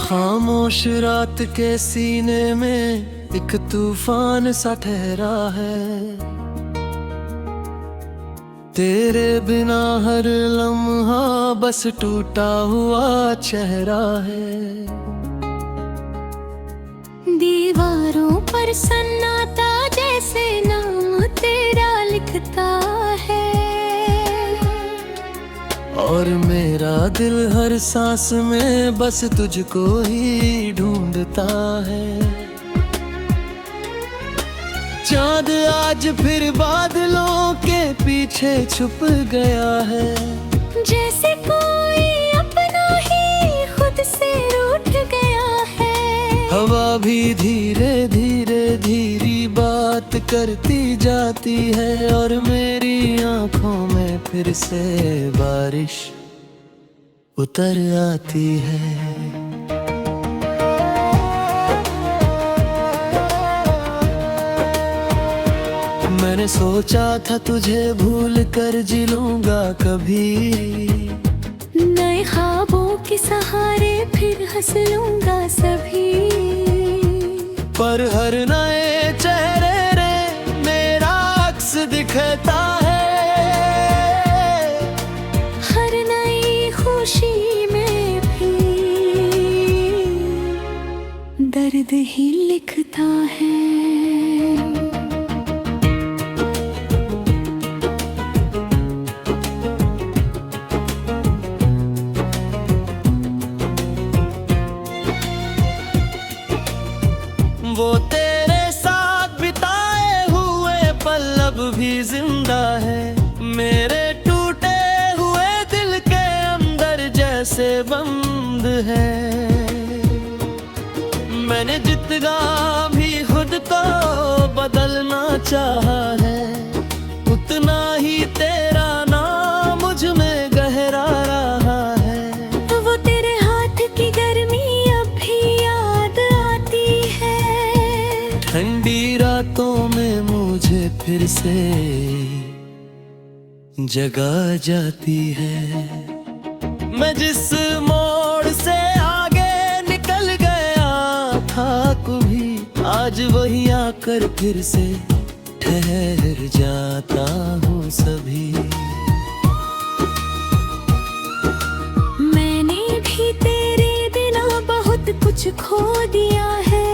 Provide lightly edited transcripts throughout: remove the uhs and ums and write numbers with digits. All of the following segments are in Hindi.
खामोश रात के सीने में एक तूफान सा ठहरा है। तेरे बिना हर लम्हा बस टूटा हुआ चेहरा है। दीवारों पर सन्नाटा जैसे नाम तेरा लिखता है, और मेरा दिल हर सांस में बस तुझको ही ढूंढता है। चांद आज फिर बादलों के पीछे छुप गया है, जैसे कोई अपना ही खुद से रूठ गया है। हवा भी धीरे धीरे धीरे बात करती जाती है, और मेरी आंखों में फिर से बारिश उतर आती है। मैंने सोचा था तुझे भूल कर जी लूंगा कभी, नए ख्वाबों के सहारे फिर हंस लूंगा सभी। पर हर नए चेहरे रे मेरा अक्स दिखता है, हर नई खुशी में भी दर्द ही लिखता है। वो तेरे साथ बिताए हुए पल अब भी जिंदा है, मेरे टूटे हुए दिल के अंदर जैसे बंद है। मैंने जितना भी खुद को बदलना चाहा है, उतना ही तेरा नाम मुझ में गहरा रहा है। वो तेरे हाथ की गर्मी अब भी याद आती है, ठंडी रातों में मुझे फिर से जगा जाती है। मैं जिस मोड़ से आगे निकल गया था कभी, आज वही आकर फिर से ठहर जाता हूँ सभी। मैंने भी तेरे बिना बहुत कुछ खो दिया है,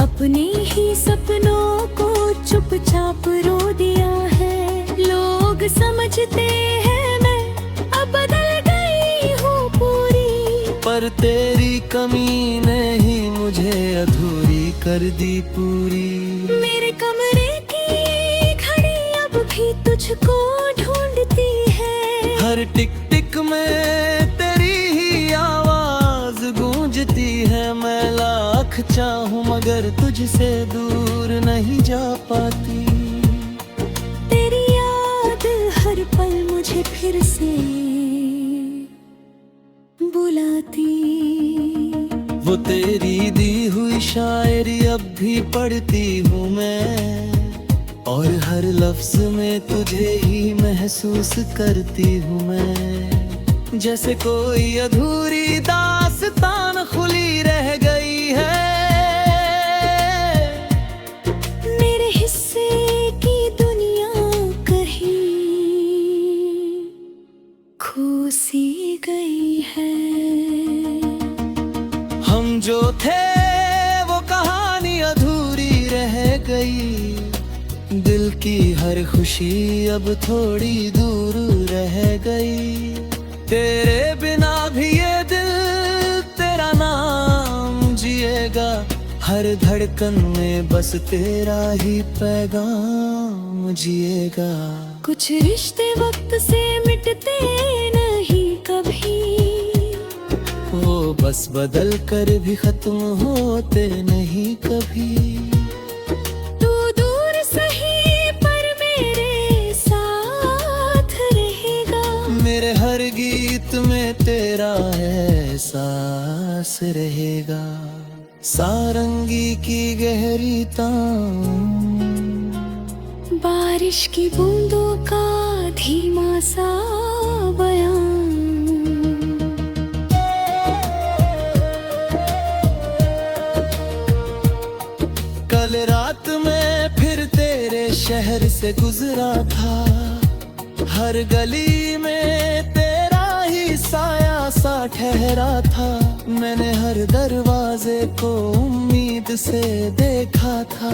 अपने ही सपनों को चुपचाप रो दिया है। लोग समझते हैं मैं अब बदल गई हूँ पूरी, पर तेरी कमी ने ही मुझे अधूरी कर दी पूरी। मेरे कमरे की घड़ी अब भी तुझको ढूंढती है, हर टिक टिक में तेरी ही आवाज गूंजती है। मैं लाख चाहूं मगर तुझसे दूर नहीं जा पाती, तेरी याद हर पल मुझे फिर से बुलाती। वो तेरी दी हुई शायरी अब भी पढ़ती हूँ मैं, और हर लफ्ज में तुझे ही महसूस करती हूँ मैं। जैसे कोई अधूरी दास्तान खुली रह गई है, मेरे हिस्से की दुनिया कहीं खो सी गई है। हम जो थे वो कहानी अधूरी रह गई, दिल की हर खुशी अब थोड़ी दूर रह गई। तेरे बिना भी ये दिल तेरा नाम जिएगा, हर धड़कन में बस तेरा ही पैगाम जिएगा। कुछ रिश्ते वक्त से मिटते नहीं कभी, वो बस बदल कर भी खत्म होते नहीं कभी। तू दूर सही पर मेरे साथ रहेगा, मेरे हर गीत में तेरा एहसास रहेगा। सारंगी की गहरी तान, बारिश की बूंदों का धीमा सा बयान। शहर से गुजरा था, हर गली में तेरा ही साया सा ठहरा था। मैंने हर दरवाजे को उम्मीद से देखा था,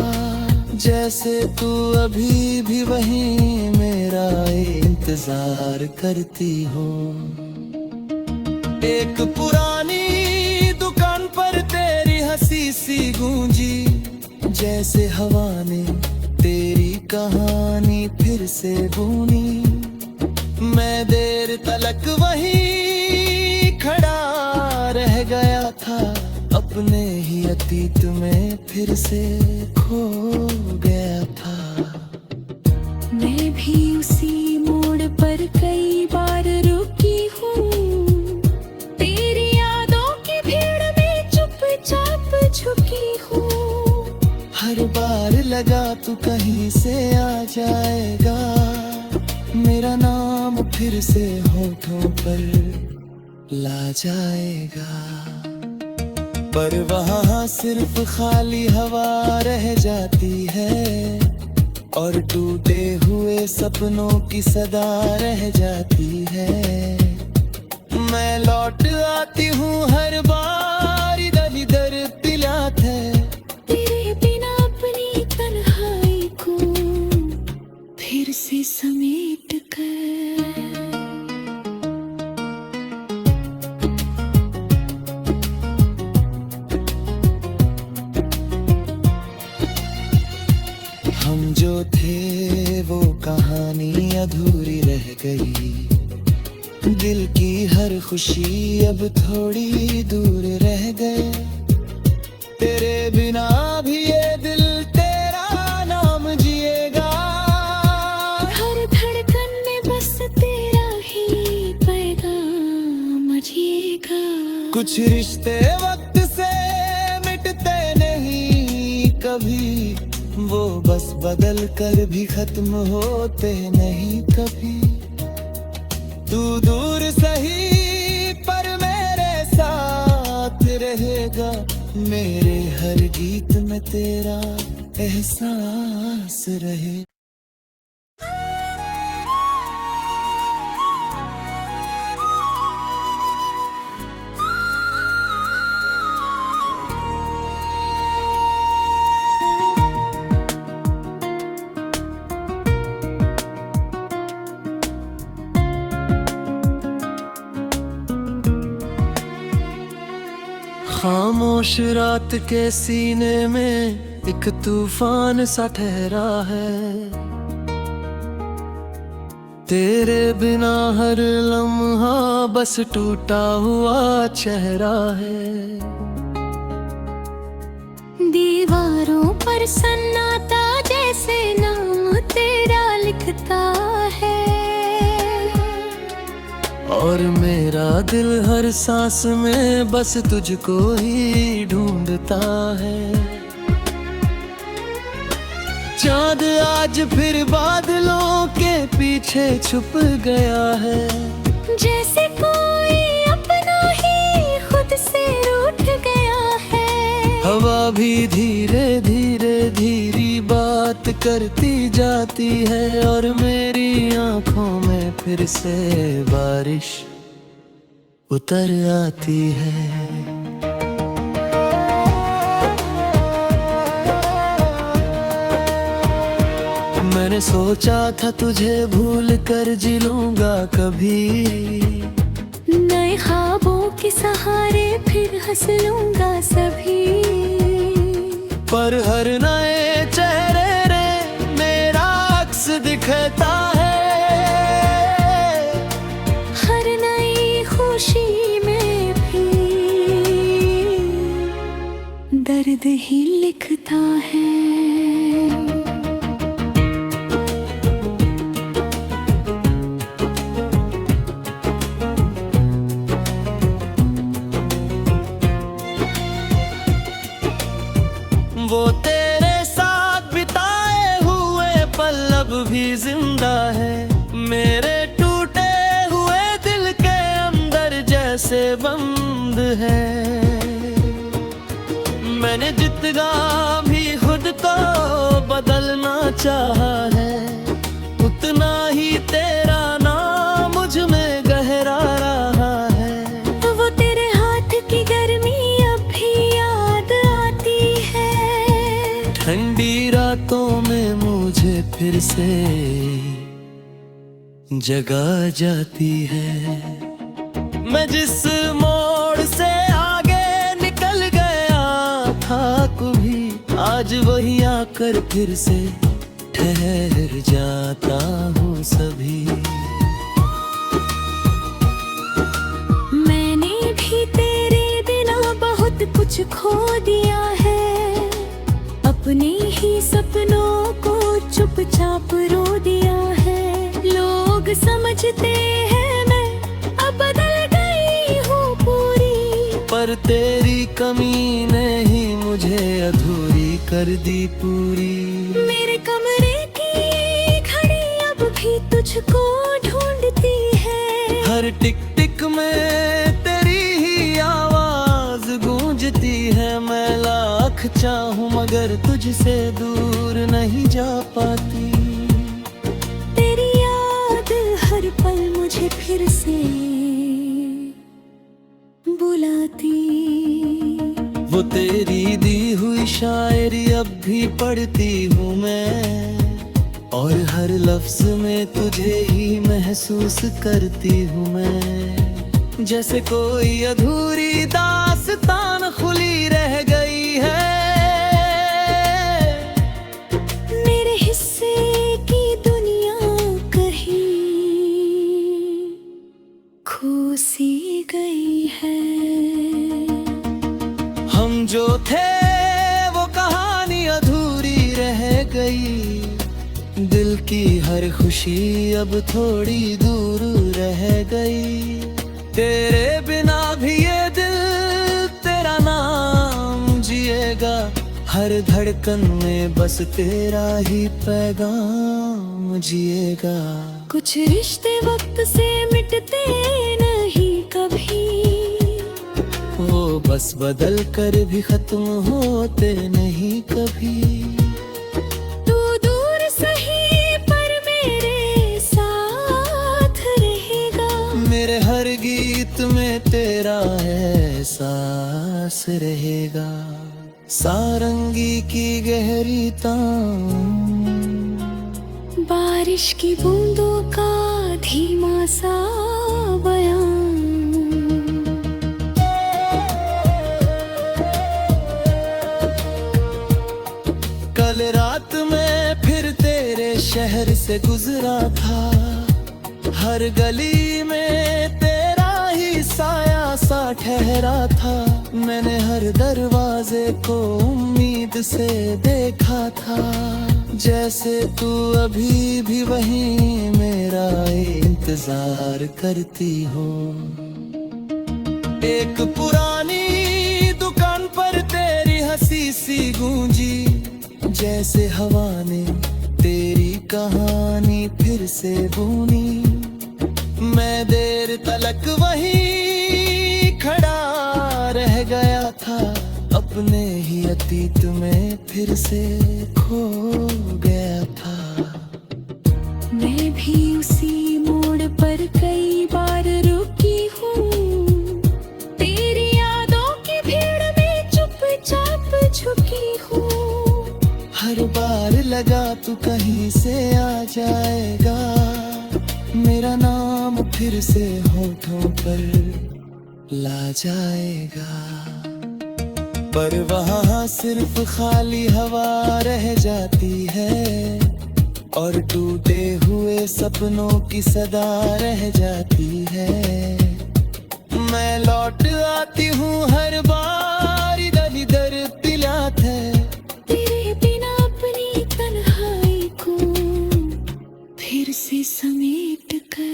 जैसे तू अभी भी वहीं मेरा इंतजार करती हो। एक पुरानी दुकान पर तेरी हंसी सी गूंजी, जैसे हवा ने तेरी कहानी फिर से बुनी। मैं देर तलक वहीं खड़ा रह गया था, अपने ही अतीत में फिर से खो गया था। मैं भी उसी मोड़ पर कई बार रुकी हूँ, तेरी यादों की भीड़ में चुपचाप झुकी हूँ। हर बार लगा तू कहीं से आ जाएगा, मेरा नाम फिर से होठों पर ला जाएगा। पर वहाँ सिर्फ खाली हवा रह जाती है, और टूटे हुए सपनों की सदा रह जाती है। मैं लौट आती हूँ हर बार, इधर इधर दिलात है, तेरे बिना अपनी तन्हाई को फिर से समेट कर। हम जो थे वो कहानी अधूरी रह गई। दिल की हर खुशी अब थोड़ी दूर रह गए। तेरे बिना भी ये दिल तेरा नाम जिएगा। हर धड़कन में बस तेरा ही पैगाम जिएगा। कुछ रिश्ते वक्त से मिटते नहीं कभी, वो बस बदल कर भी खत्म होते नहीं कभी। तू दूर सही पर मेरे साथ रहेगा, मेरे हर गीत में तेरा एहसास रहे। खामोश रात के सीने में एक तूफान सा ठहरा है। तेरे बिना हर लम्हा बस टूटा हुआ चेहरा है। दीवारों पर सन्नाटा जैसे नाम तेरा लिखता है, और मेरा दिल हर सांस में बस तुझको ही ढूंढता है। चांद आज फिर बादलों के पीछे छुप गया है, जैसे कोई अपना ही खुद से रूठ गया है। हवा भी धीरे धीरे धीरे बात करती जाती है, और मेरी आंखों में फिर से बारिश उतर आती है। मैंने सोचा था तुझे भूल कर जी लूंगा कभी, नए ख्वाबों के सहारे फिर हंस लूंगा सभी। पर हर नए चेहरे रे मेरा अक्स दिखता है। हर नई खुशी में भी दर्द ही लिखता है। वो तेरे साथ बिताए हुए पल अब भी जिंदा है, मेरे टूटे हुए दिल के अंदर जैसे बंद है। मैंने जितना भी खुद को बदलना चाहा है, उतना ही तेरा नाम मुझ में गहरा रहा है। वो तेरे हाथ की गर्मी अब भी याद आती है। ठंडी रातों में मुझे फिर से जगा जाती है। मैं जिस मोड़ से आगे निकल गया था कभी, आज वही आकर फिर से ठहर जाता हूँ सभी। मैंने भी तेरे बिना बहुत कुछ खो दिया है, अपने ही सपनों को चुपचाप रो दिया है। लोग समझते हैं मैं अब बदल गई हूँ पूरी, पर तेरी कमी ने ही मुझे अधूरी कर दी पूरी। मेरे कमरे की घड़ी अब भी तुझको ढूंढती है। हर टिक टिक में तेरी ही आवाज गूंजती है। मैं लाख चाहूं मगर तुझसे दूर नहीं जा पाती। तेरी याद हर पल मुझे फिर से बुलाती। वो तेरी दी हुई शायरी अब भी पढ़ती हूँ मैं, और हर लफ्ज में तुझे ही महसूस करती हूँ मैं। जैसे कोई अधूरी दास्तान खुली रह गई है। मेरे हिस्से की दुनिया कहीं खो सी गई है। हम जो थे वो कहानी अधूरी रह गई। दिल की हर खुशी अब थोड़ी दूर रह गई। तेरे बिना भी ये दिल तेरा नाम जिएगा। हर धड़कन में बस तेरा ही पैगाम जिएगा। कुछ रिश्ते वक्त से मिटते नहीं कभी, वो बस बदल कर भी खत्म होते नहीं कभी। तू दूर सही पर मेरे साथ रहेगा। मेरे हर गीत में तेरा एहसास रहेगा। सारंगी की गहरी तान, बारिश की बूंदों का धीमा सा बयान। कल रात में फिर तेरे शहर से गुजरा था। हर गली में तेरा ही साया सा ठहरा था। मैंने हर दरवाजे को उम्मीद से देखा था। जैसे तू अभी भी वहीं मेरा इंतजार करती हो। एक पुरानी दुकान पर तेरी हंसी सी गूंजी। जैसे हवा ने तेरी कहानी फिर से बुनी। मैं देर तलक वहीं खड़ा रह गया था। अपने ही अतीत में फिर से खो गया था। मैं भी उसी मोड़ पर कई बार रुकी हूँ। तेरी यादों की भीड़ में चुपचाप झुकी हूँ। हर बार लगा तू कहीं से आ जाएगा। मेरा नाम फिर से होठों पर ला जाएगा। पर वहाँ सिर्फ खाली हवा रह जाती है। और टूटे हुए सपनों की सदा रह जाती है। मैं लौट आती हूँ हर बार इधर इधर दिलात है। तेरे बिना अपनी तन्हाई को फिर से समेट कर।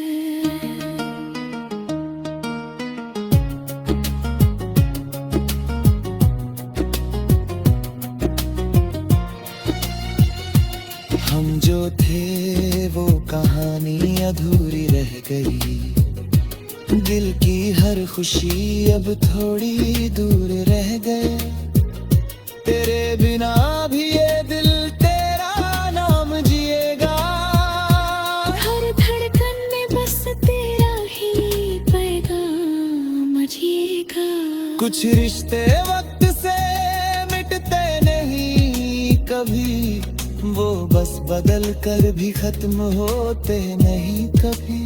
हम जो थे वो कहानी अधूरी रह गई। दिल की हर खुशी अब थोड़ी दूर रह गए। तेरे बिना भी ये दिल तेरा नाम कुछ रिश्ते वक्त से मिटते नहीं कभी, वो बस बदल कर भी खत्म होते नहीं कभी।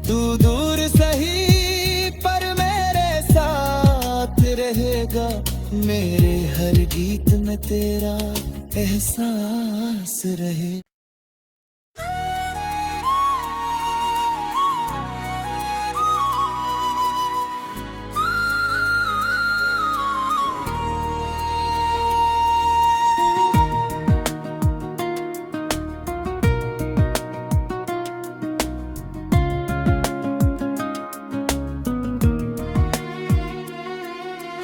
तू दूर सही पर मेरे साथ रहेगा, मेरे हर गीत में तेरा एहसास रहे।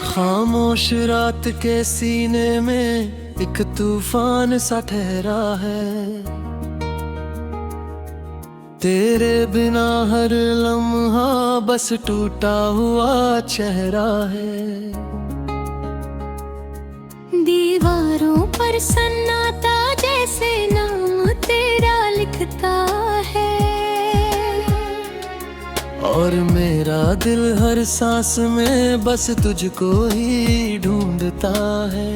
खामोश रात के सीने में एक तूफान सा ठहरा है, तेरे बिना हर लम्हा बस टूटा हुआ चेहरा है। दीवारों पर सन्नाटा जैसे नाम तेरा लिखता है, और मेरा दिल हर सांस में बस तुझको ही ढूंढता है।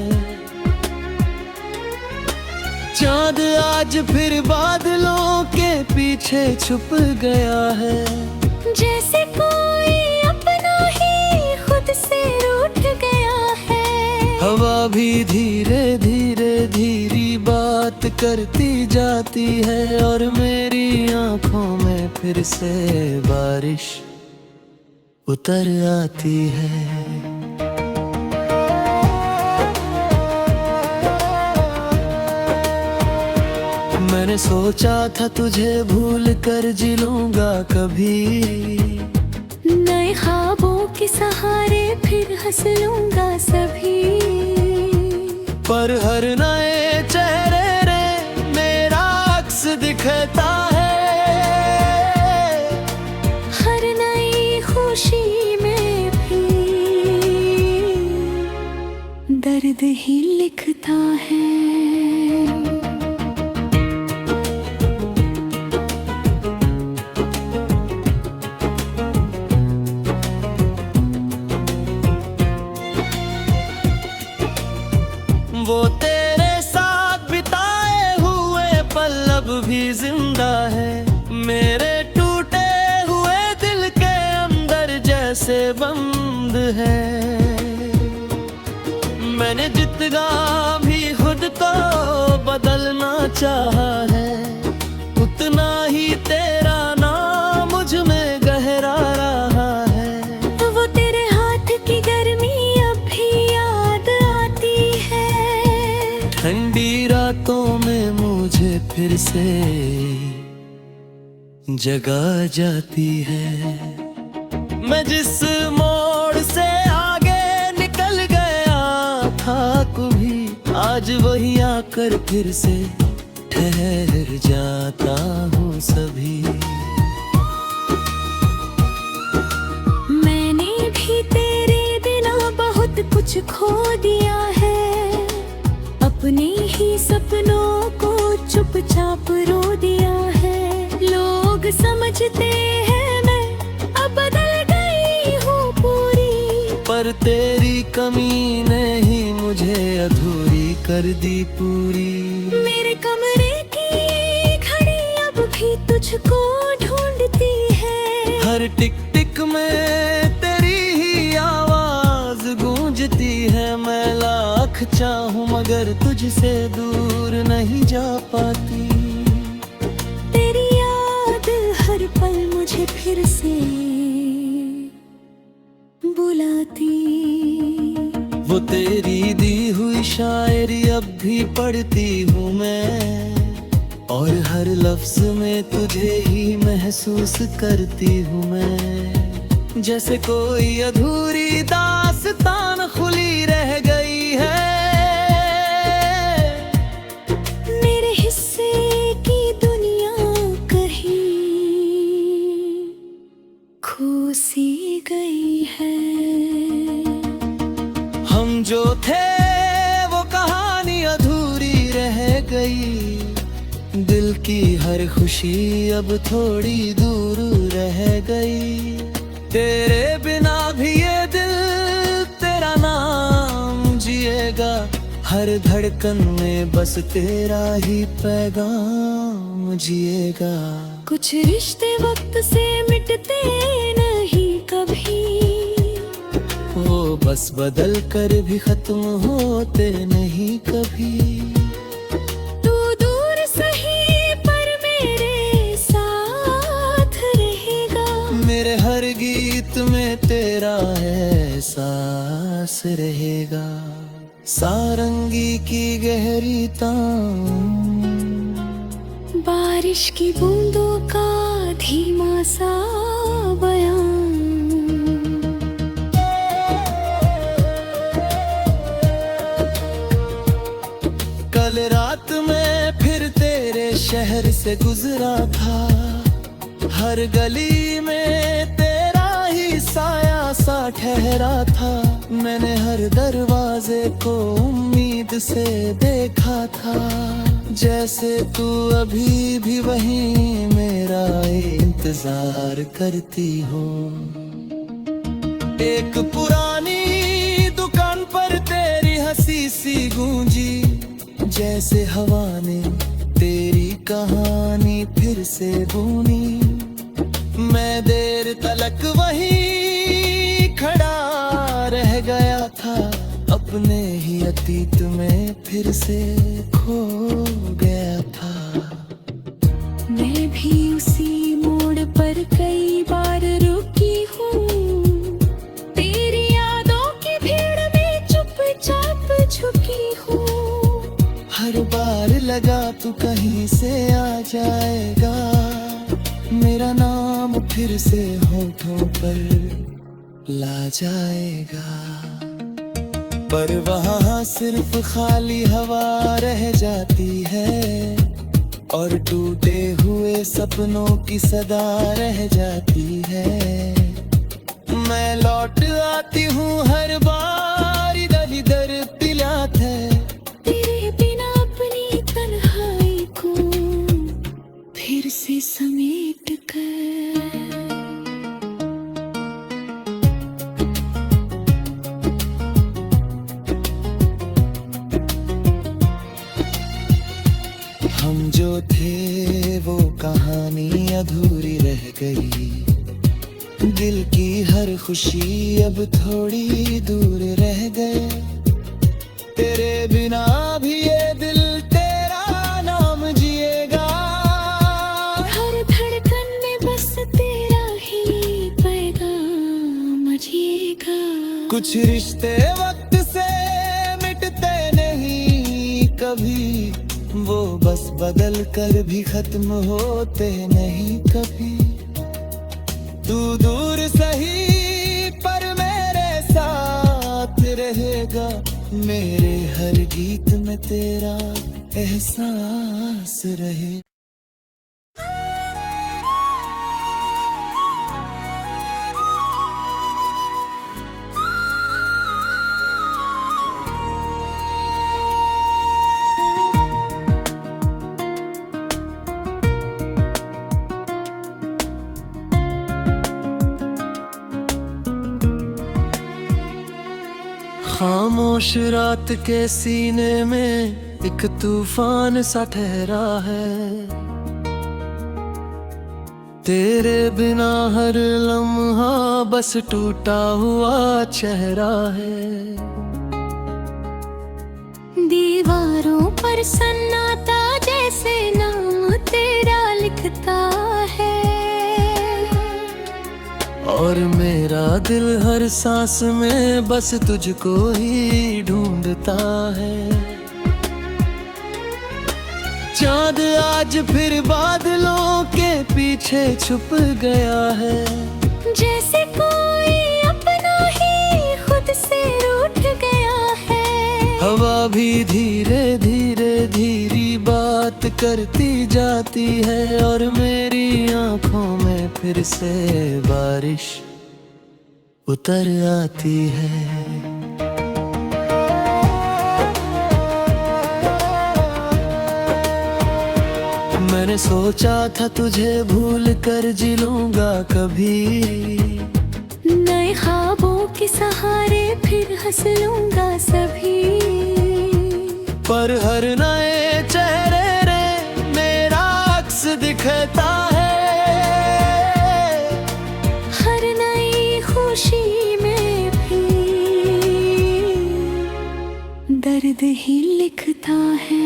चांद आज फिर बादलों के पीछे छुप गया है, जैसे कोई अपना ही खुद से रूठ गया है। हवा भी धीरे धीरे धीरे बात करती जाती है, और मेरी आंखों में फिर से बारिश उतर आती है। मैंने सोचा था तुझे भूल कर जी लूंगा कभी, नए ख्वाबों के सहारे फिर हंस लूंगा सभी। पर हर नए चेहरे रे मेरा अक्स दिखता है, हर नई खुशी में भी दर्द ही लिखता है। वो तेरे साथ बिताए हुए पल अब भी जिंदा है, मेरे टूटे हुए दिल के अंदर जैसे बंद है। मैंने जितना भी खुद को बदलना चाहा है, उतना ही तेरा नाम मुझ में गहरा रहा है। वो तेरे हाथ की गर्मी अब भी याद आती है, ठंडी रातों में मुझे फिर से जगा जाती है। मैं जिस मोड़ से आगे निकल गया था कभी, आज वही आकर फिर से ठहर जाता हूँ सभी। मैंने भी तेरे बिना बहुत कुछ खो दिया है, अपने ही सपनों को चुपचाप रो दिया है। लोग समझते हैं मैं अब बदल गई हूँ पूरी, पर तेरी कमी ने ही मुझे अधूरी कर दी पूरी। मेरे कमरे की घड़ी अब भी तुझको ढूंढती है, हर टिक टिक में तेरी ही आवाज गूंजती है। मैं लाख चाहूं मगर तुझसे दूर नहीं जा पाती, तेरी याद हर पल मुझे फिर से बुलाती। वो तेरी दी हुई शायरी अब भी पढ़ती हूँ मैं, और हर लफ्ज में तुझे ही महसूस करती हूँ मैं। जैसे कोई अधूरी दास्तान खुली रह गई है, मेरे हिस्से की दुनिया कहीं खो सी गई है। हम जो थे वो कहानी अधूरी रह गई, दिल की हर खुशी अब थोड़ी दूर रह गई। तेरे बिना भी ये दिल जिएगा, हर धड़कन में बस तेरा ही पैगाम जिएगा। कुछ रिश्ते वक्त से मिटते नहीं कभी, वो बस बदल कर भी खत्म होते नहीं कभी। तू दूर सही पर मेरे साथ रहेगा, मेरे हर गीत में तेरा एहसास रहेगा। सारंगी की गहरी तान, बारिश की बूंदों का धीमा सा बयान। कल रात में फिर तेरे शहर से गुजरा था, हर गली में तेरा ही साया सा ठहरा था। मैंने हर दरवाजे को उम्मीद से देखा था, जैसे तू अभी भी वहीं मेरा इंतजार करती हो। एक पुरानी दुकान पर तेरी हंसी सी गूंजी, जैसे हवा ने तेरी कहानी फिर से बुनी। मैं देर तलक वहीं खड़ा रह गया था, अपने ही अतीत में फिर से खो गया था। मैं भी उसी मोड़ पर कई बार रुकी हूँ, तेरी यादों की भीड़ में चुपचाप झुकी हूँ। हर बार लगा तू कहीं से आ जाएगा, मेरा नाम फिर से होठों पर ला जाएगा। पर वहाँ सिर्फ खाली हवा रह जाती है, और टूटे हुए सपनों की सदा रह जाती है। मैं लौट आती हूँ हर बार इधर इधर पिलात है, तेरे बिना अपनी तन्हाई को फिर से समेट कर। हम जो थे वो कहानी अधूरी रह गई, दिल की हर खुशी अब थोड़ी दूर रह गए। तेरे बिना भी ये दिल तेरा नाम जिएगा, हर धड़कन में बस तेरा ही पैगाम जिएगा। कुछ रिश्ते वक्त से मिटते नहीं कभी, वो बस बदल कर भी खत्म होते नहीं कभी। तू दूर सही पर मेरे साथ रहेगा, मेरे हर गीत में तेरा एहसास रहे। खामोश रात के सीने में एक तूफान सा ठहरा है, तेरे बिना हर लम्हा बस टूटा हुआ चेहरा है। दीवारों पर सन्नाटा जैसे नाम तेरा लिखता है, और मेरा दिल हर सांस में बस तुझको ही ढूंढता है। चांद आज फिर बादलों के पीछे छुप गया है, जैसे कोई अपना ही खुद से रूठ गया है। हवा भी धीरे धीरे धीरे बात करती जाती है, और मेरी आंखों में फिर से बारिश उतर आती है। मैंने सोचा था तुझे भूल कर जी लूंगा कभी, नए ख्वाबों के सहारे फिर हंस लूंगा सभी। पर हर नए चेहरे रे मेरा अक्स दिखता है, हर नई खुशी में भी दर्द ही लिखता है।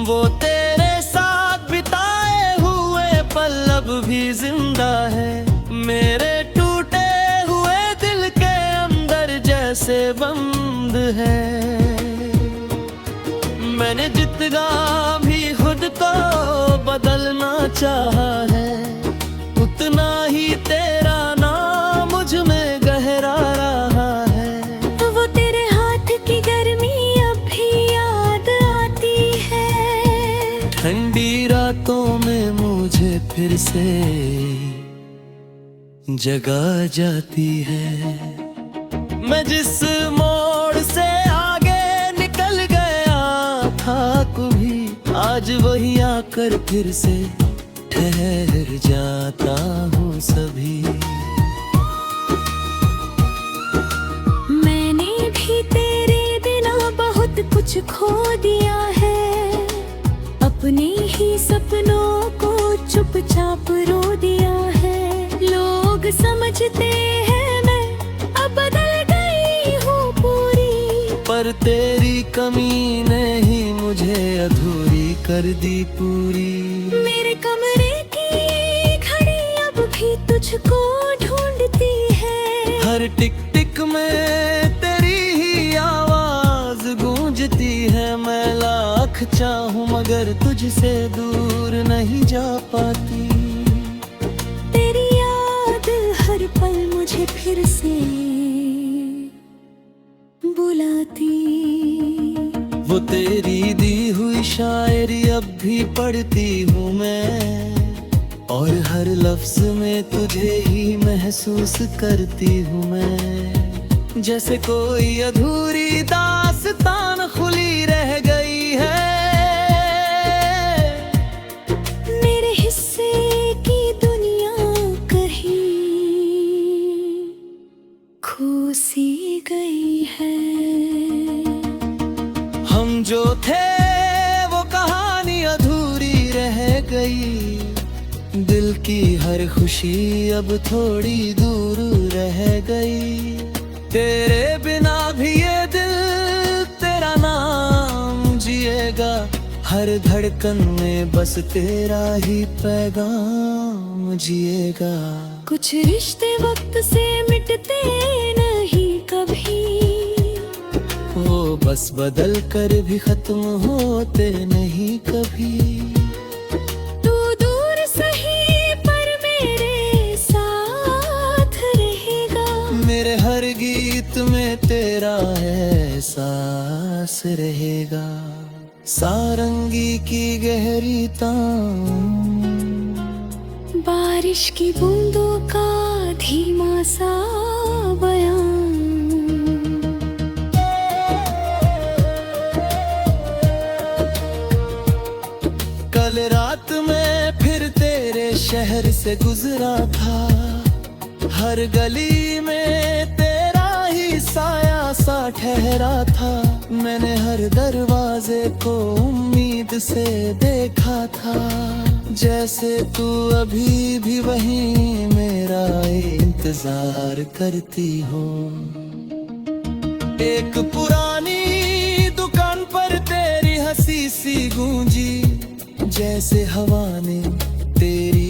वो तेरे साथ बिताए हुए पल अब भी जिंदा है, मेरे टूटे हुए दिल के अंदर जैसे बंद है। मैंने जितना भी खुद को बदलना चाहा है, उतना ही तेरा नाम मुझ में गहरा रहा है। वो तेरे हाथ की गर्मी अब भी याद आती है, ठंडी रातों में मुझे फिर से जगा जाती है। मैं जिस मोड़ से आगे निकल गया था कभी, आज वही आकर फिर से ठहर जाता हूँ सभी। मैंने भी तेरे बिना बहुत कुछ खो दिया है, अपने ही सपनों को चुपचाप रो दिया है। लोग समझते हैं मैं अब बदल गई हूँ पूरी, पर तेरी कमी ने ही मुझे अधूरी कर दी पूरी। मेरे कमरे की घड़ी अब भी तुझको ढूंढती है, हर टिक टिक में तेरी ही आवाज गूंजती है। मैं लाख चाहूं मगर तुझसे दूर नहीं जा पाती, तेरी याद हर पल मुझे फिर से बुलाती। वो तेरी दी हुई शायरी अब भी पढ़ती हूँ मैं, और हर लफ्ज में तुझे ही महसूस करती हूँ मैं। जैसे कोई अधूरी दास्तान खुली रह गई है, मेरे हिस्से की दुनिया कहीं खो सी गई है। हम जो थे वो कहानी अधूरी रह गई, दिल की हर खुशी अब थोड़ी दूर रह गई। तेरे बिना भी ये दिल तेरा नाम जिएगा, हर धड़कन में बस तेरा ही पैगाम जिएगा। कुछ रिश्ते वक्त से मिटते नहीं कभी, वो बस बदल कर भी खत्म होते नहीं कभी। तू दूर सही पर मेरे साथ रहेगा, मेरे हर गीत में तेरा एहसास रहेगा। सारंगी की गहरी तान, बारिश की बूंदों का धीमा सा बयान। कल रात में फिर तेरे शहर से गुजरा था, हर गली में तेरा ही साया सा ठहरा था। मैंने हर दरवाजे को उम्मीद से देखा था, जैसे तू अभी भी वहीं मेरा इंतजार करती हो। एक पुरानी दुकान पर तेरी हंसी सी गूंजी, जैसे हवा ने तेरी